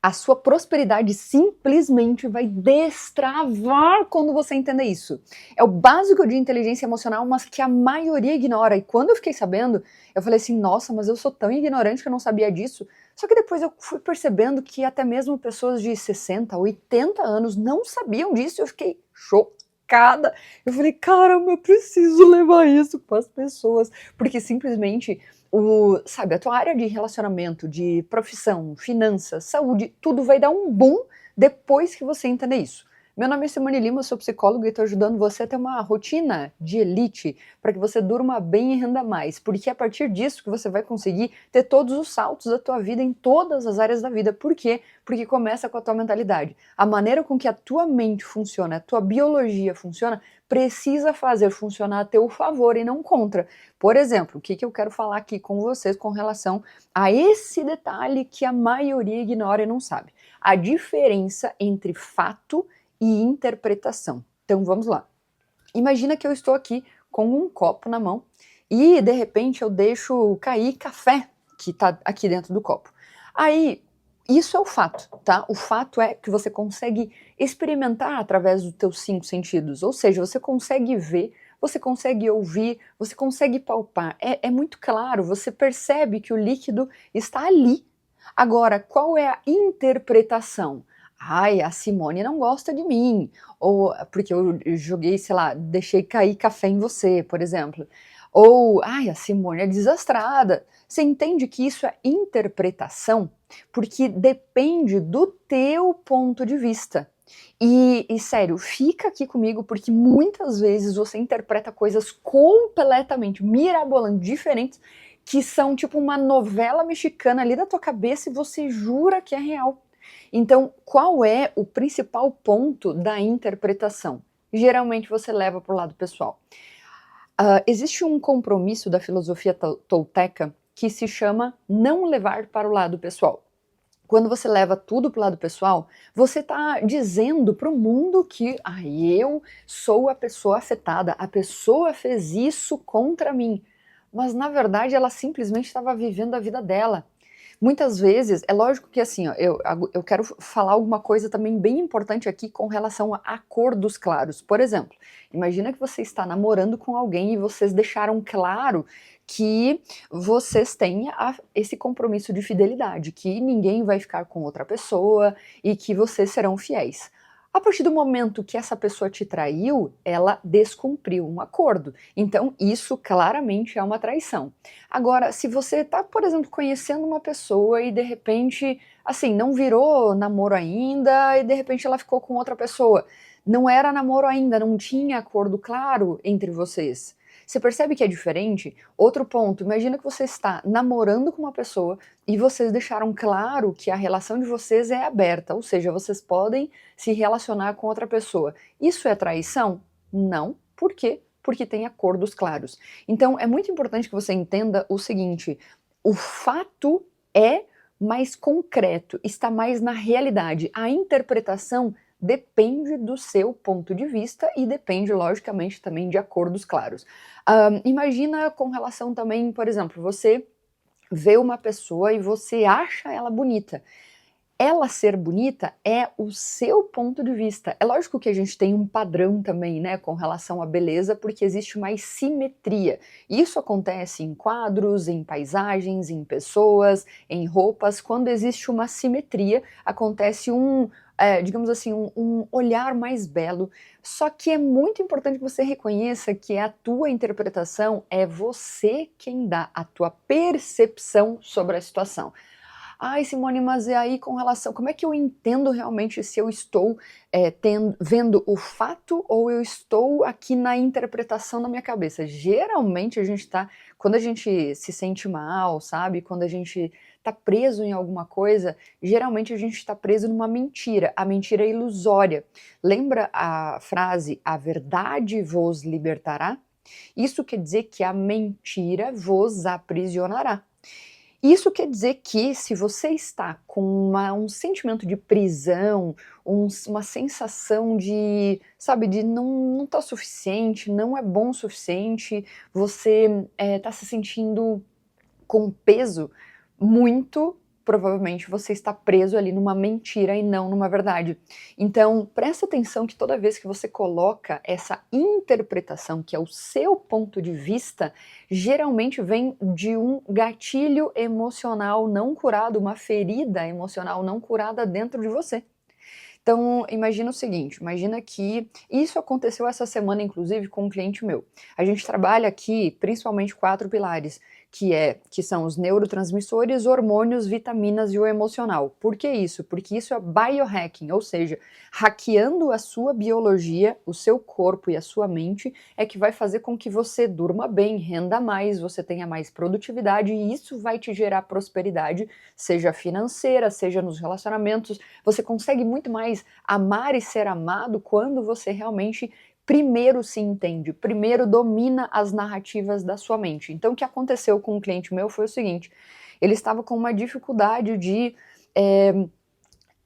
A sua prosperidade simplesmente vai destravar quando você entender isso. É o básico de inteligência emocional, mas que a maioria ignora. E quando eu fiquei sabendo, eu falei assim, nossa, mas eu sou tão ignorante que eu não sabia disso. Só que depois eu fui percebendo que até mesmo pessoas de 60, 80 anos não sabiam disso e eu fiquei chocada. Eu falei, caramba, eu preciso levar isso para as pessoas. Porque simplesmente sabe, a tua área de relacionamento, de profissão, finanças, saúde, tudo vai dar um boom depois que você entender isso. Meu nome é Simone Lima, eu sou psicóloga e estou ajudando você a ter uma rotina de elite para que você durma bem e renda mais, porque é a partir disso que você vai conseguir ter todos os saltos da tua vida em todas as áreas da vida. Por quê? Porque começa com a tua mentalidade. A maneira com que a tua mente funciona, a tua biologia funciona, precisa fazer funcionar a teu favor e não contra. Por exemplo, o que eu quero falar aqui com vocês com relação a esse detalhe que a maioria ignora e não sabe. A diferença entre fato e interpretação. Então vamos lá. Imagina que eu estou aqui com um copo na mão e de repente eu deixo cair café que está aqui dentro do copo. Aí, isso é o fato, tá? O fato é que você consegue experimentar através dos teus 5 sentidos, ou seja, você consegue ver, você consegue ouvir, você consegue palpar. É muito claro, você percebe que o líquido está ali. Agora, qual é a interpretação? Ai, a Simone não gosta de mim, ou porque eu joguei, sei lá, deixei cair café em você, por exemplo. Ou, ai, a Simone é desastrada. Você entende que isso é interpretação? Porque depende do teu ponto de vista. E sério, fica aqui comigo porque muitas vezes você interpreta coisas completamente mirabolantes, diferentes, que são tipo uma novela mexicana ali da tua cabeça e você jura que é real. Então, qual é o principal ponto da interpretação? Geralmente você leva para o lado pessoal. Existe um compromisso da filosofia tolteca que se chama não levar para o lado pessoal. Quando você leva tudo para o lado pessoal, você está dizendo para o mundo que eu sou a pessoa afetada, a pessoa fez isso contra mim. Mas na verdade ela simplesmente estava vivendo a vida dela. Muitas vezes, é lógico que assim, ó, eu quero falar alguma coisa também bem importante aqui com relação a acordos claros. Por exemplo, imagina que você está namorando com alguém e vocês deixaram claro que vocês têm esse compromisso de fidelidade, que ninguém vai ficar com outra pessoa e que vocês serão fiéis. A partir do momento que essa pessoa te traiu, ela descumpriu um acordo. Então, isso claramente é uma traição. Agora, se você está, por exemplo, conhecendo uma pessoa e de repente, assim, não virou namoro ainda e de repente ela ficou com outra pessoa, não era namoro ainda, não tinha acordo claro entre vocês. Você percebe que é diferente? Outro ponto, imagina que você está namorando com uma pessoa e vocês deixaram claro que a relação de vocês é aberta, ou seja, vocês podem se relacionar com outra pessoa. Isso é traição? Não. Por quê? Porque tem acordos claros. Então é muito importante que você entenda o seguinte: o fato é mais concreto, está mais na realidade. A interpretação depende do seu ponto de vista e depende, logicamente, também de acordos claros. Imagina com relação também, por exemplo, você vê uma pessoa e você acha ela bonita. Ela ser bonita é o seu ponto de vista. É lógico que a gente tem um padrão também, né, com relação à beleza, porque existe mais simetria. Isso acontece em quadros, em paisagens, em pessoas, em roupas. Quando existe uma simetria, acontece digamos assim, um olhar mais belo. Só que é muito importante que você reconheça que a tua interpretação é você quem dá a tua percepção sobre a situação. Ai, Simone, mas e aí com relação, como é que eu entendo realmente se eu estou vendo o fato ou eu estou aqui na interpretação na minha cabeça? Geralmente a gente tá, quando a gente se sente mal, sabe? Quando a gente tá preso em alguma coisa, geralmente a gente está preso numa mentira. A mentira é ilusória. Lembra a frase, a verdade vos libertará? Isso quer dizer que a mentira vos aprisionará. Isso quer dizer que se você está com um sentimento de prisão, uma sensação de, sabe, de não tá suficiente, não é bom o suficiente, você tá se sentindo com peso, muito provavelmente você está preso ali numa mentira e não numa verdade. Então, presta atenção que toda vez que você coloca essa interpretação, que é o seu ponto de vista, geralmente vem de um gatilho emocional não curado, uma ferida emocional não curada dentro de você. Então, imagina o seguinte, imagina que isso aconteceu essa semana, inclusive, com um cliente meu. A gente trabalha aqui, principalmente, 4 pilares, que são os neurotransmissores, hormônios, vitaminas e o emocional. Por que isso? Porque isso é biohacking, ou seja, hackeando a sua biologia, o seu corpo e a sua mente, é que vai fazer com que você durma bem, renda mais, você tenha mais produtividade, e isso vai te gerar prosperidade, seja financeira, seja nos relacionamentos. Você consegue muito mais amar e ser amado quando você realmente primeiro se entende, primeiro domina as narrativas da sua mente. Então, o que aconteceu com um cliente meu foi o seguinte: ele estava com uma dificuldade de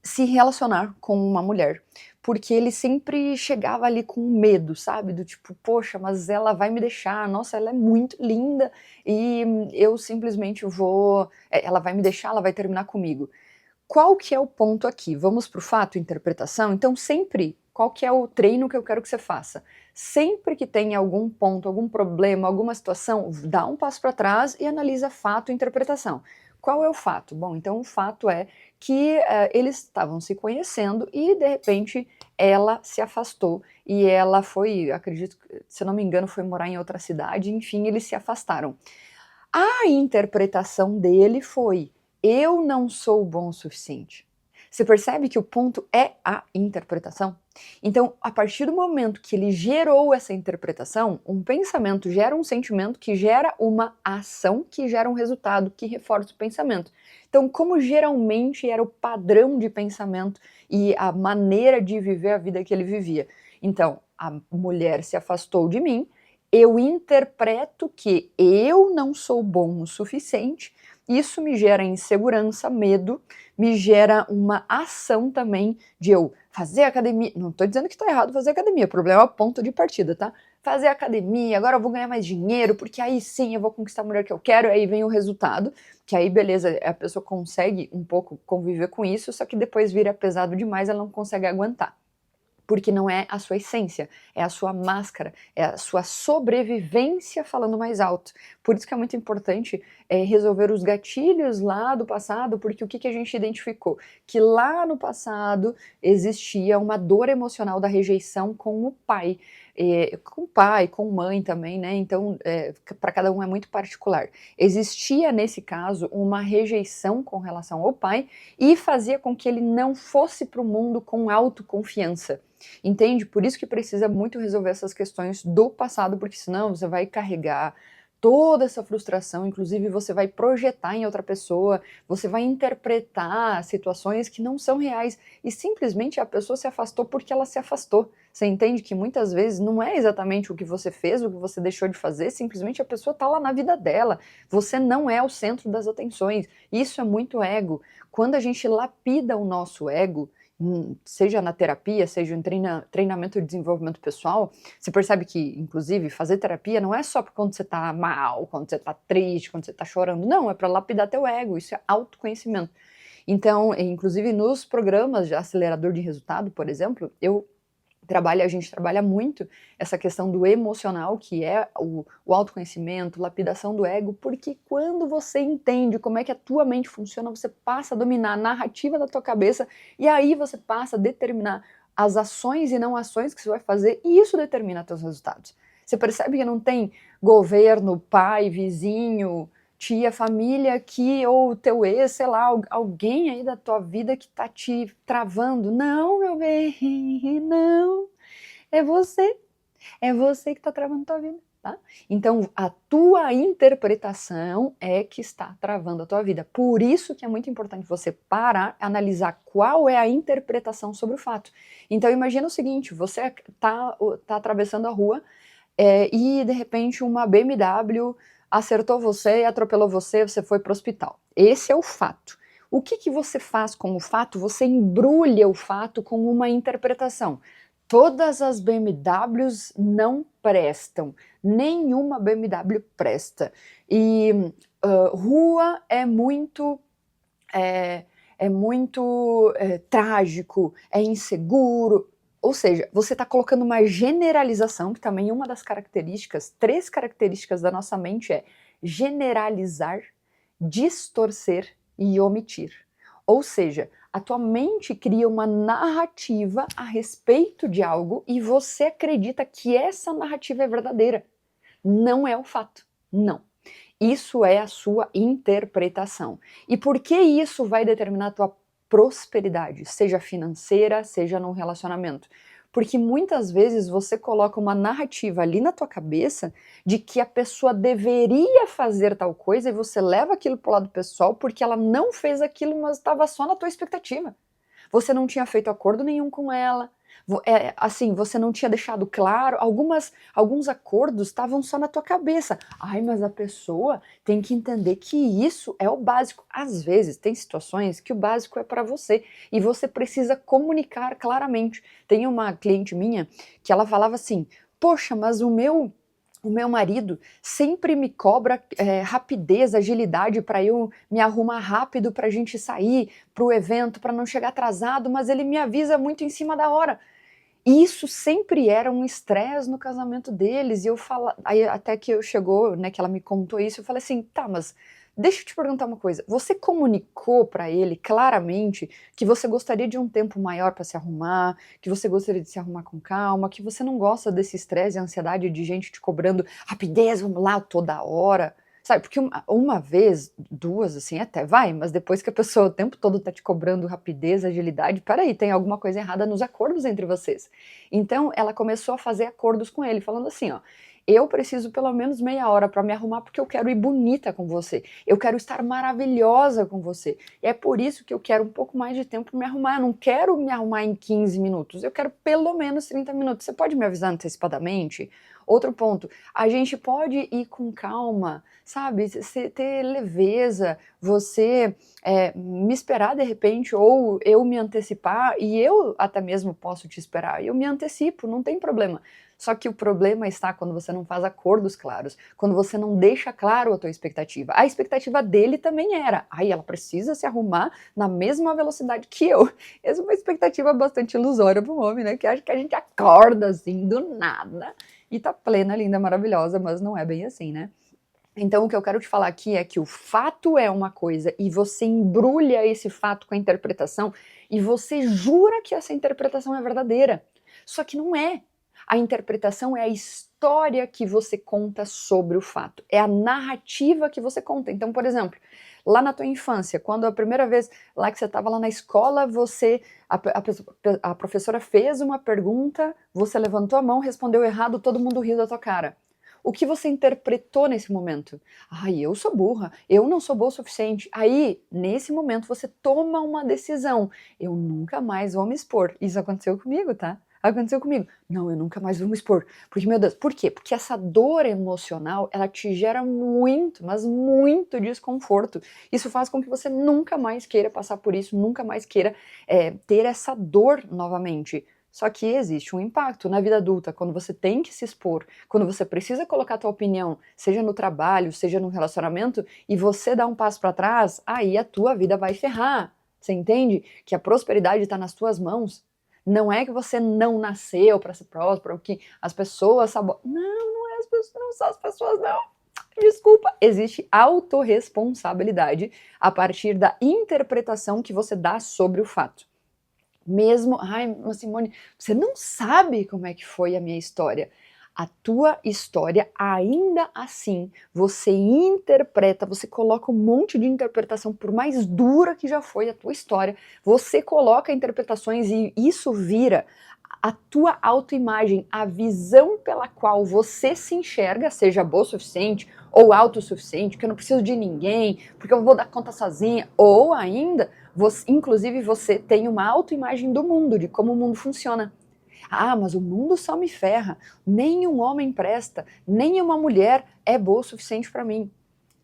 se relacionar com uma mulher, porque ele sempre chegava ali com medo, sabe? Do tipo, poxa, mas ela vai me deixar, nossa, ela é muito linda e eu simplesmente vou. Ela vai me deixar, ela vai terminar comigo. Qual que é o ponto aqui? Vamos para o fato, interpretação? Então sempre, qual que é o treino que eu quero que você faça? Sempre que tem algum ponto, algum problema, alguma situação, dá um passo para trás e analisa fato e interpretação. Qual é o fato? Bom, então o fato é que eles estavam se conhecendo e de repente ela se afastou e ela foi, acredito, se eu não me engano, foi morar em outra cidade, enfim, eles se afastaram. A interpretação dele foi: eu não sou bom o suficiente. Você percebe que o ponto é a interpretação? Então, a partir do momento que ele gerou essa interpretação, um pensamento gera um sentimento que gera uma ação que gera um resultado que reforça o pensamento. Então, como geralmente era o padrão de pensamento e a maneira de viver a vida que ele vivia. Então, a mulher se afastou de mim, eu interpreto que eu não sou bom o suficiente, isso me gera insegurança, medo, me gera uma ação também de eu fazer academia. Não estou dizendo que está errado fazer academia, o problema é o ponto de partida, tá? Fazer academia, agora eu vou ganhar mais dinheiro, porque aí sim eu vou conquistar a mulher que eu quero, aí vem o resultado, que aí beleza, a pessoa consegue um pouco conviver com isso, só que depois vira pesado demais, ela não consegue aguentar. Porque não é a sua essência, é a sua máscara, é a sua sobrevivência falando mais alto. Por isso que é muito importante resolver os gatilhos lá do passado, porque o que a gente identificou? Que lá no passado existia uma dor emocional da rejeição com o pai, com mãe também, né? Então, para cada um é muito particular. Existia, nesse caso, uma rejeição com relação ao pai e fazia com que ele não fosse para o mundo com autoconfiança. Entende? Por isso que precisa muito resolver essas questões do passado, porque senão você vai carregar toda essa frustração, inclusive você vai projetar em outra pessoa, você vai interpretar situações que não são reais e simplesmente a pessoa se afastou porque ela se afastou. Você entende que muitas vezes não é exatamente o que você fez, o que você deixou de fazer, simplesmente a pessoa está lá na vida dela. Você não é o centro das atenções. Isso é muito ego. Quando a gente lapida o nosso ego, seja na terapia, seja em treinamento de desenvolvimento pessoal, você percebe que, inclusive, fazer terapia não é só quando você tá mal, quando você tá triste, quando você tá chorando, não, é para lapidar teu ego, isso é autoconhecimento. Então, inclusive nos programas de acelerador de resultado, por exemplo, a gente trabalha muito essa questão do emocional, que é o autoconhecimento, lapidação do ego, porque quando você entende como é que a tua mente funciona, você passa a dominar a narrativa da tua cabeça e aí você passa a determinar as ações e não ações que você vai fazer e isso determina teus resultados. Você percebe que não tem governo, pai, vizinho, tia, família que, ou teu ex, sei lá, alguém aí da tua vida que tá te travando. Não, meu bem, não. É você. É você que tá travando tua vida, tá? Então, a tua interpretação é que está travando a tua vida. Por isso que é muito importante você parar, analisar qual é a interpretação sobre o fato. Então, imagina o seguinte, você tá atravessando a rua e, de repente, uma BMW acertou você e atropelou você, você foi para o hospital. Esse é o fato. O que você faz com o fato? Você embrulha o fato com uma interpretação. Todas as BMWs não prestam, nenhuma BMW presta. E rua é muito é muito trágico, é inseguro. Ou seja, você está colocando uma generalização, que também uma das características, 3 características da nossa mente é generalizar, distorcer e omitir. Ou seja, a tua mente cria uma narrativa a respeito de algo e você acredita que essa narrativa é verdadeira. Não é o fato, não. Isso é a sua interpretação. E por que isso vai determinar a tua prosperidade, seja financeira, seja num relacionamento? Porque muitas vezes você coloca uma narrativa ali na tua cabeça de que a pessoa deveria fazer tal coisa e você leva aquilo pro lado pessoal porque ela não fez aquilo, mas estava só na tua expectativa. Você não tinha feito acordo nenhum com ela, assim, você não tinha deixado claro, alguns acordos estavam só na tua cabeça. Ai, mas a pessoa tem que entender que isso é o básico. Às vezes, tem situações que o básico é para você e você precisa comunicar claramente. Tem uma cliente minha que ela falava assim, poxa, mas o meu marido sempre me cobra rapidez, agilidade para eu me arrumar rápido para a gente sair para o evento, para não chegar atrasado, mas ele me avisa muito em cima da hora. E isso sempre era um estresse no casamento deles. E eu falo, aí até que chegou, né, que ela me contou isso, eu falei assim, tá, mas deixa eu te perguntar uma coisa. Você comunicou para ele claramente que você gostaria de um tempo maior para se arrumar, que você gostaria de se arrumar com calma, que você não gosta desse estresse e ansiedade de gente te cobrando rapidez, vamos lá, toda hora? Sabe, porque uma vez, 2, assim, até vai, mas depois que a pessoa o tempo todo tá te cobrando rapidez, agilidade, peraí, tem alguma coisa errada nos acordos entre vocês. Então, ela começou a fazer acordos com ele, falando assim, ó, eu preciso pelo menos meia hora para me arrumar porque eu quero ir bonita com você. Eu quero estar maravilhosa com você. E é por isso que eu quero um pouco mais de tempo para me arrumar. Eu não quero me arrumar em 15 minutos. Eu quero pelo menos 30 minutos. Você pode me avisar antecipadamente? Outro ponto, a gente pode ir com calma, sabe? Você ter leveza, você me esperar de repente, ou eu me antecipar, e eu até mesmo posso te esperar. Eu me antecipo, não tem problema. Só que o problema está quando você não faz acordos claros, quando você não deixa claro a tua expectativa. A expectativa dele também era, ai, ela precisa se arrumar na mesma velocidade que eu. Essa é uma expectativa bastante ilusória para um homem, né? Que acha que a gente acorda assim, do nada, e tá plena, linda, maravilhosa, mas não é bem assim, né? Então, o que eu quero te falar aqui é que o fato é uma coisa e você embrulha esse fato com a interpretação e você jura que essa interpretação é verdadeira. Só que não é. A interpretação é a história que você conta sobre o fato, é a narrativa que você conta. Então, por exemplo, lá na tua infância, quando a primeira vez lá que você estava lá na escola, a professora fez uma pergunta, você levantou a mão, respondeu errado, todo mundo riu da tua cara. O que você interpretou nesse momento? Ai, eu sou burra, eu não sou boa o suficiente. Aí, nesse momento, você toma uma decisão. Eu nunca mais vou me expor. Isso aconteceu comigo, tá? Aconteceu comigo. Não, eu nunca mais vou me expor. Porque, meu Deus, por quê? Porque essa dor emocional, ela te gera muito, mas muito desconforto. Isso faz com que você nunca mais queira passar por isso, nunca mais queira ter essa dor novamente. Só que existe um impacto na vida adulta, quando você tem que se expor, quando você precisa colocar a tua opinião, seja no trabalho, seja no relacionamento, e você dá um passo para trás, aí a tua vida vai ferrar. Você entende? Que a prosperidade está nas tuas mãos. Não é que você não nasceu para ser próspero, que as pessoas sabotam. Não, não é as pessoas, não são as pessoas, não. Desculpa, existe autorresponsabilidade a partir da interpretação que você dá sobre o fato. Mesmo, ai, mas Simone, você não sabe como é que foi a minha história. A tua história, ainda assim, você interpreta, você coloca um monte de interpretação, por mais dura que já foi a tua história, você coloca interpretações e isso vira a tua autoimagem, a visão pela qual você se enxerga, seja boa o suficiente ou autossuficiente, que eu não preciso de ninguém, porque eu vou dar conta sozinha, ou ainda, inclusive você tem uma autoimagem do mundo, de como o mundo funciona. Ah, mas o mundo só me ferra, nenhum homem presta, nenhuma mulher é boa o suficiente para mim.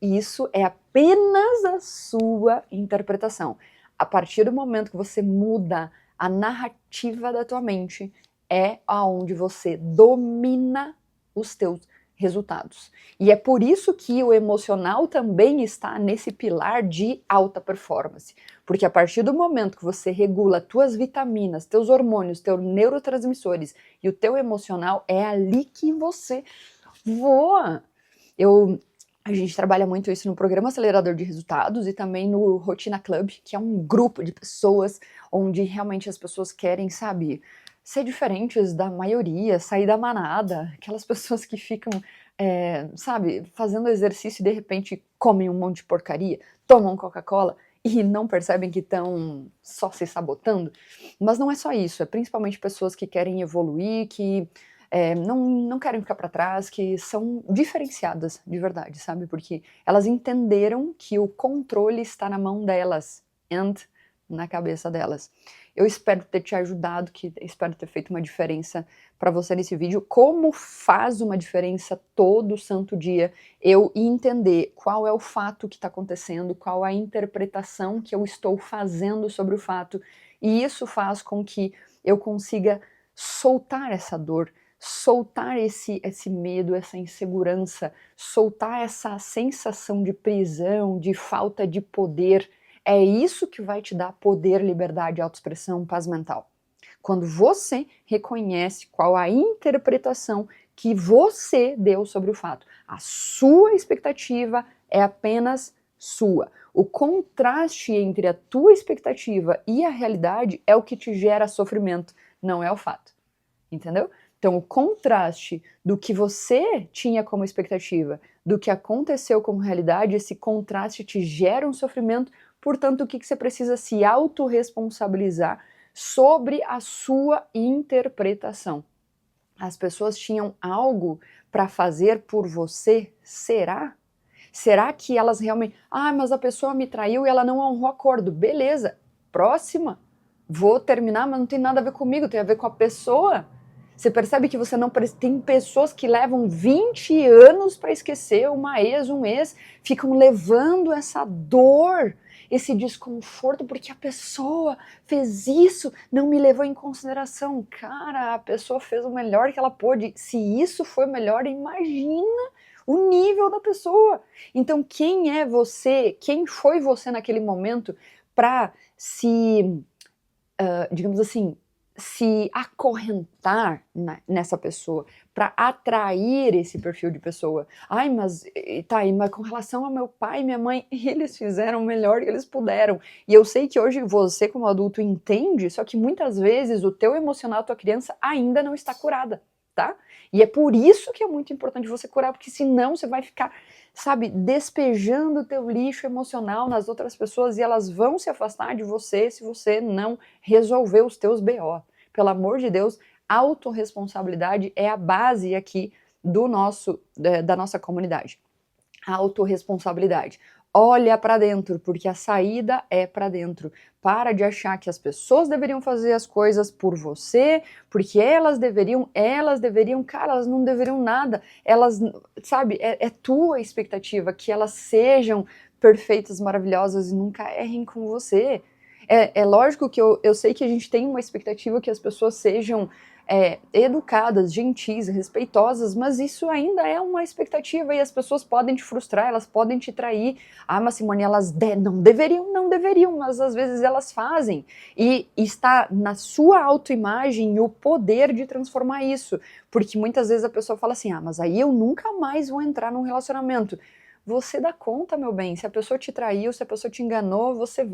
E isso é apenas a sua interpretação. A partir do momento que você muda a narrativa da tua mente, é aonde você domina os teus resultados. E é por isso que o emocional também está nesse pilar de alta performance. Porque a partir do momento que você regula tuas vitaminas, teus hormônios, teus neurotransmissores e o teu emocional, é ali que você voa. A gente trabalha muito isso no Programa Acelerador de Resultados e também no Rotina Club, que é um grupo de pessoas onde realmente as pessoas querem, sabe, ser diferentes da maioria, sair da manada, aquelas pessoas que ficam, sabe, fazendo exercício e de repente comem um monte de porcaria, tomam Coca-Cola e não percebem que estão só se sabotando. Mas não é só isso, é principalmente pessoas que querem evoluir, que não querem ficar para trás, que são diferenciadas de verdade, sabe? Porque elas entenderam que o controle está na mão delas and na cabeça delas. Eu espero ter te ajudado, espero ter feito uma diferença para você nesse vídeo. Como faz uma diferença todo santo dia eu entender qual é o fato que está acontecendo, qual a interpretação que eu estou fazendo sobre o fato, e isso faz com que eu consiga soltar essa dor, soltar esse medo, essa insegurança, soltar essa sensação de prisão, de falta de poder. É isso que vai te dar poder, liberdade, autoexpressão, paz mental. Quando você reconhece qual a interpretação que você deu sobre o fato. A sua expectativa é apenas sua. O contraste entre a tua expectativa e a realidade é o que te gera sofrimento, não é o fato. Entendeu? Então, o contraste do que você tinha como expectativa, do que aconteceu como realidade, esse contraste te gera um sofrimento, portanto, o que você precisa se autorresponsabilizar sobre a sua interpretação. As pessoas tinham algo para fazer por você? Será? Será que elas realmente... mas a pessoa me traiu e ela não honrou o acordo. Beleza, próxima. Vou terminar, mas não tem nada a ver comigo, tem a ver com a pessoa. Você percebe que você não... Tem pessoas que levam 20 anos para esquecer uma ex, um ex, ficam levando essa dor, esse desconforto, porque a pessoa fez isso, não me levou em consideração. Cara, a pessoa fez o melhor que ela pôde. Se isso foi melhor, imagina o nível da pessoa. Então, quem é você, quem foi você naquele momento para digamos assim, se acorrentar nessa pessoa, para atrair esse perfil de pessoa. Mas com relação ao meu pai e minha mãe, eles fizeram o melhor que eles puderam. E eu sei que hoje você, como adulto, entende, só que muitas vezes o teu emocional, a tua criança, ainda não está curada, tá? E é por isso que é muito importante você curar, porque senão você vai ficar, sabe, despejando o teu lixo emocional nas outras pessoas e elas vão se afastar de você se você não resolver os teus BO. Pelo amor de Deus, autorresponsabilidade é a base aqui da nossa comunidade. Autorresponsabilidade. Olha para dentro, porque a saída é para dentro. Para de achar que as pessoas deveriam fazer as coisas por você, porque elas deveriam, cara, elas não deveriam nada. Elas, sabe, é tua expectativa que elas sejam perfeitas, maravilhosas e nunca errem com você. É lógico que eu sei que a gente tem uma expectativa que as pessoas sejam educadas, gentis, respeitosas, mas isso ainda é uma expectativa e as pessoas podem te frustrar, elas podem te trair. Mas Simone, elas não deveriam, mas às vezes elas fazem. E está na sua autoimagem o poder de transformar isso, porque muitas vezes a pessoa fala assim, mas aí eu nunca mais vou entrar num relacionamento. Você dá conta, meu bem, se a pessoa te traiu, se a pessoa te enganou, você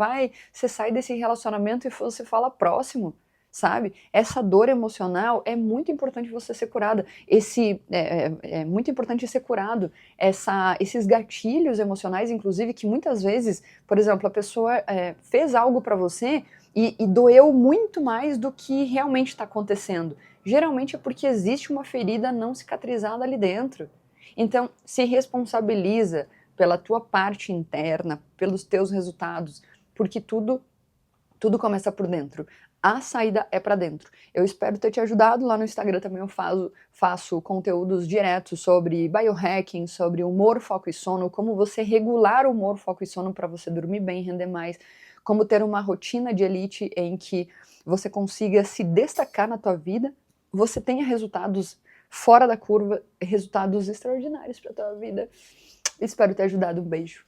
sai desse relacionamento e você fala próximo, sabe? Essa dor emocional é muito importante você ser curada. É muito importante ser curado. Esses gatilhos emocionais, inclusive, que muitas vezes, por exemplo, a pessoa fez algo pra você e doeu muito mais do que realmente está acontecendo. Geralmente é porque existe uma ferida não cicatrizada ali dentro. Então, se responsabiliza pela tua parte interna, pelos teus resultados, porque tudo começa por dentro. A saída é para dentro. Eu espero ter te ajudado. Lá no Instagram também eu faço conteúdos diretos sobre biohacking, sobre humor, foco e sono, como você regular o humor, foco e sono para você dormir bem, render mais, como ter uma rotina de elite em que você consiga se destacar na tua vida, você tenha resultados fora da curva, resultados extraordinários pra tua vida. Espero ter ajudado. Um beijo.